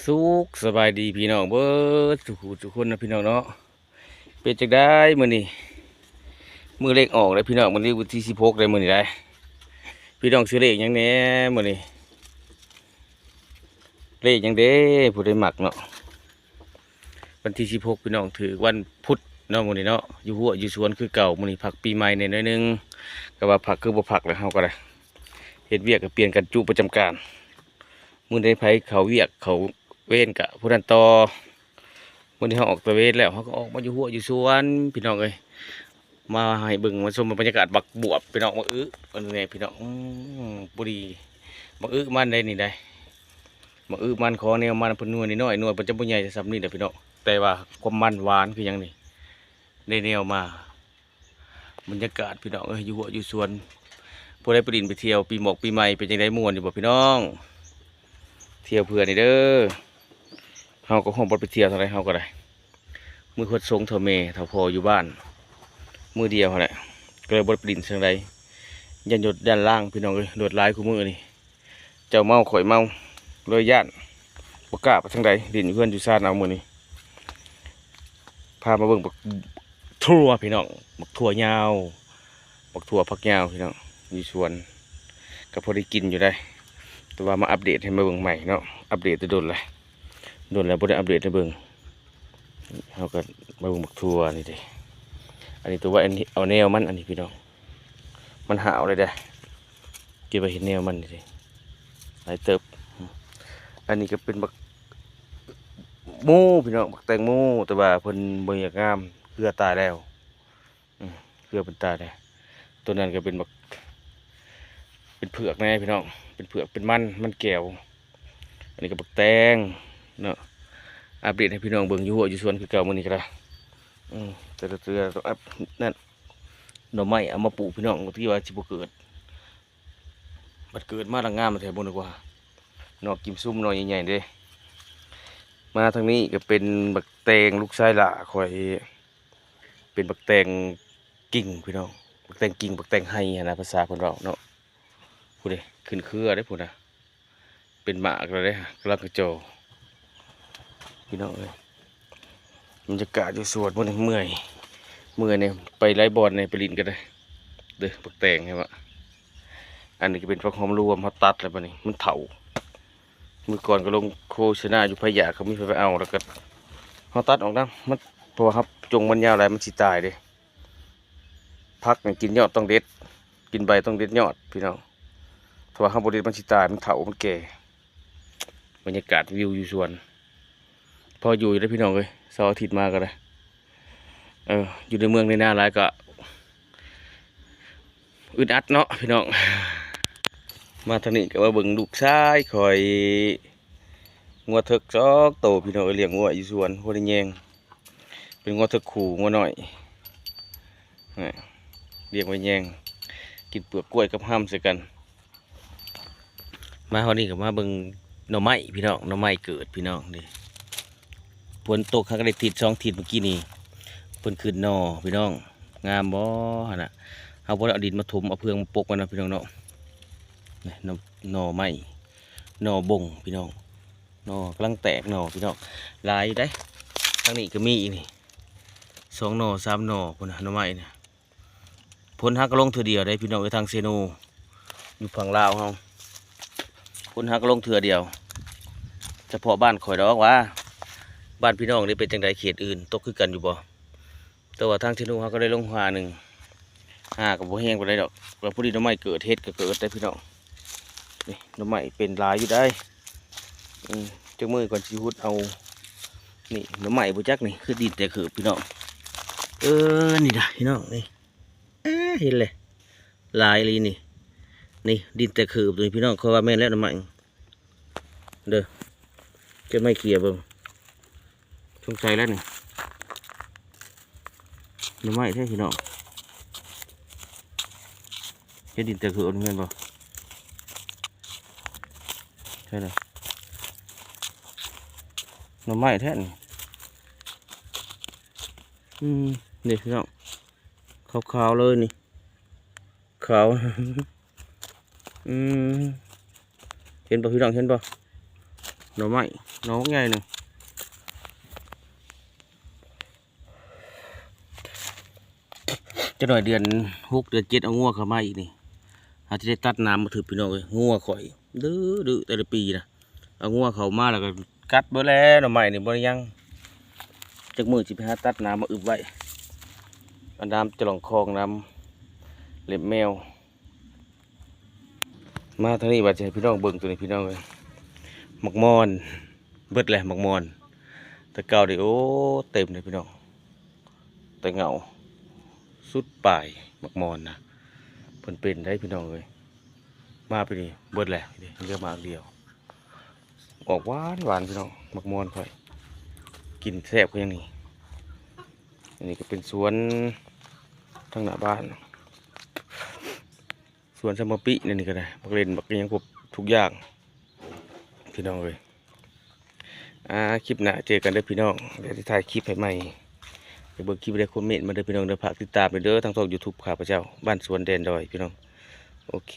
สุขสบายดีพี่น้องเบิดทุกคนนะพี่น้องเนาะเป็นจักได้มื้อนี้มื้อเลขออกเลยพี่น้องมื้อนี้วันที่16เลยมื้อนี้ได้พี่น้องซื้อเลขหยังแหน่มื้อนี้เลขหยังเด้ผู้ใดมักเนาะวันที่16พี่น้องถือวันพุธเนาะมื้อนี้เนาะอยู่หัวอยู่สวนคือเก่ามื้อนี้พักปีใหม่ในน้อยหนึงก็ว่าพักคือบ่พักแล้วเฮาก็ได้เฮ็ดเวียกก็เปลี่ยนกันจุประจำการมื้อใดไผเขาเวียกเขาเว้นกะผู้นั้นต่อ วันที่เขาออกตระเวนแล้วเขาก็ออกมาอยู่หัวอยู่สวนพี่น้องเลยมาให้เบิ่งมาชมบรรยากาศบักบวบพี่น้องบักวันนี้พี่น้องบุรีบักมันได้นี่ได้บักมันขอแนวมันเพิ่นนัวนิดหน่อยนัวเพิ่นจะบ่ใหญ่จะซ้ำนี่เด้อพี่น้องแต่ว่าความมันหวานคือหยังนี่ได้แนวมาบรรยากาศพี่น้องอยู่หัวอยู่สวนผู้ใดไปดินไปเที่ยวปีหมอกปีใหม่เป็นจังไดม่วนอยู่บ่พี่น้องเที่ยวเพื่อนี่เด้อเฮาก็คงบ่ไปเที่ยวเท่าไรเฮาก็ได้มือคดทรงเท่าเมเท่าพออยู่บ้านมือเดียวแหละก็เลยบดปลิ่นเชิงไรยันหยดด้านล่างพี่น้องเลยโดดลายคู่มือนี่เจ้าเมาข่อยเมาเลยย่านบกล้าไปทางใดดินเพื่อนอยู่ซ่านเอามือนี่พามาเบิ่งบักทั่วพี่น้องบักทั่วยาวบักทั่วพักยาวพี่น้องอยู่สวนก็พอได้กินอยู่ได้แต่ว่ามาอัปเดตให้มาเบิ่งใหม่เนาะอัปเดตจะโดนแล้วบ่ได้อัปเดตให้เบิ่งเขาก็มาเบิ่งบักทั่วนี่ดิอันนี้ตัวว่าอันนี้เอาแนวมันอันนี้พี่น้องมันหาวเลยเด้เก็บไปเห็นแนวมันนี่ดิหลายเติบอันนี้ก็เป็นบักโม่พี่น้องบักแตงโมแต่ว่าเพิ่นบ่อยากงามเครือตายแล้วเครือเป็นตายแล้วตัวนั้นก็เป็นบักเป็นเผือกแน่พี่น้องเป็นเผือกเป็นมันแก้วอันนี้ก็บักแตงเนาะอัปเดตให้พี่น้องเบิ่งอยู่หัวอยู่สวนคือเก่ามื้อนี้ก็ได้แต่ละเตือต้องอัพนั่นหน่อไม้เอามาปลูกพี่น้องที่ว่าสิบ่เกิดบัดเกิดมาละงามแถวบนดีกว่าหน่อกิมซุ่มหน่อใหญ่ๆเด้มาทางนี้ก็เป็นบักแตงลูกชายละคอยเป็นบักแตงกิ่งพี่น้องบักแตงกิ่งบักแตงไห้นะภาษาคนเราเนาะพูดเลยขึ้นเครือได้พูดนะเป็นหมากเลยกำลังกระโจพี่น้องเลยบรรยากาศอยู่สวนมันเมื่อยเนี่ยไปไล่บอลในไปลินกันเลยเด้อปักแตงใช่ปะอันนี้ก็เป็นฟักหอมรวมเขาตัดอะไรปะนี่มันเถามือก่อนก็ลงโฆษณาอยู่พะยาเขาไม่ไปเอาแล้วก็เขาตัดออกนะมันเพราะว่าครับจงมันยาวอะไรมันสิตายเด้พักเนี่ยกินยอดต้องเด็ดกินใบต้องเด็ดยอดพี่น้องเพราะว่าข้างบนเด็ดมันสิตายมันเถามันแก่บรรยากาศวิวอยู่สวนพออยู่ได้พี่น้องเลยเสาร์อาทิตย์มาก็ได้อยู่ในเมืองในหน้าร้ายก็อึดอัดเนาะพี่น้องมาทางนี้ก็มาเบิ่งลูกชายคอยงัวเถิกซอกโตพี่น้องเลี้ยงงัวอยู่สวนโคตรแยงเป็นงัวเถิกขู่งัวหน่อยเลี้ยงไว้แยงกินเปลือกกล้วยกับห้ามใส่กันมาวันนี้ก็มาเบิ่งหน่อไม้พี่น้องหน่อไม้เกิดพี่น้องนี่ฝนตกข้างก็ได้ติด2 ทิศเมื่อกี้นี่เพิ่นขึ้นหน่อพี่น้องงามบ่หั่นน่ะเอาบ่ได้เอาดินมาถมเอาเพื่องมาปกกันนะพี่น้องเนาะนี่หน่อไม้หน่อบ่งพี่น้องหน่อกำลังแตกหน่อพี่น้องหลายได้ทางนี้ก็มีอีกนี่2 หน่อ3 หน่อพุ่นน่ะหน่อไม้เนี่ยพ้นฮักลงเถื่อเดียวได้พี่น้องไปทางเซโนอยู่ฝั่งลาวเฮาพ้นฮักลงเถื่อเดียวเฉพาะบ้านข่อยดอกว่าบ้านพี่น้องนี่เป็นจังไดเขตอื่นตกคือกันอยู่บ่แต่ว่าทางเซโนเขาก็ได้ลงหาหนึ่งกับบ่แห้งไปได้ดอกว่าผู้ดีหน่อไม้เกิดเฮ็ดก็เกิดได้พี่น้องนี่หน่อไม้เป็นลายอยู่ได้จังมือก่อนสิฮุดเอานี่หน่อไม้บ่จักนี่คือดินแต่คือพี่น้องนี่นะพี่น้องนี่เห็นเลยลายเลยนี่ดินแต่คือตัวพี่น้องเขาว่าแม่นแล้วหน่อไม้เด้อจะไม่เกลี่ยเบิ่งสงสัยแล้วนี่หน่อไม้แท้พี่น้องเฮ็ดดินแต่คือเอาแม่นบ่ใช่เลยหน่อไม้แท้นี่นี่พี่น้องขาวๆเลยนี่ขาวเห็นป่ะพี่น้องเห็นป่ะ หน่อไม้หน่อใหญ่หนึ่งจะหน่อยเดือน6เดือน7เอางัวเข้ามาอีกนี่อาจจะได้ตัดน้ำมาถือพี่น้องเลยงัวข่อยดื้อแต่ละปีนะเอางัวเข้ามาแล้วก็กัดเบอแล้วหน่อไม้นี่บ่ยังจากมือสิไปหาตัดน้ำมาอึบไว้เอาน้ำจะลองคลองน้ำเล็บแมวมาทางนี้ว่าจะให้พี่น้องเบิ่งตัวนี้พี่น้องเลยหมักมอนเบิดแหละหมักมอนแต่เก่าดิโอ้เต็มเลยพี่น้องแต่เงาสุดปลายหมักมอนนะเพิ่นเป็นได้พี่น้องเลยมาไปนี่เบิดแหละเรือมาเดียวออกหวานหวานพี่น้องหมักมอนค่อยกินแซ่บก็ยังนี่อันนี้ก็เป็นสวนทางหน้าบ้านสวนสมปินี่ก็ได้บักเล่นบักยังครบทุกอย่างพี่น้องเลยคลิปหน้าเจอกันเด้อพี่น้องเดี๋ยวจะถ่ายคลิปให้ใหม่เดี๋ยวเบิ่งคลิปได้คอมเมนต์มาเด้อพี่น้องเด้อฝากติดตามไปเด้อทางช่อง YouTube ข้าพเจ้าบ้านสวนแดนดอยพี่น้องโอเค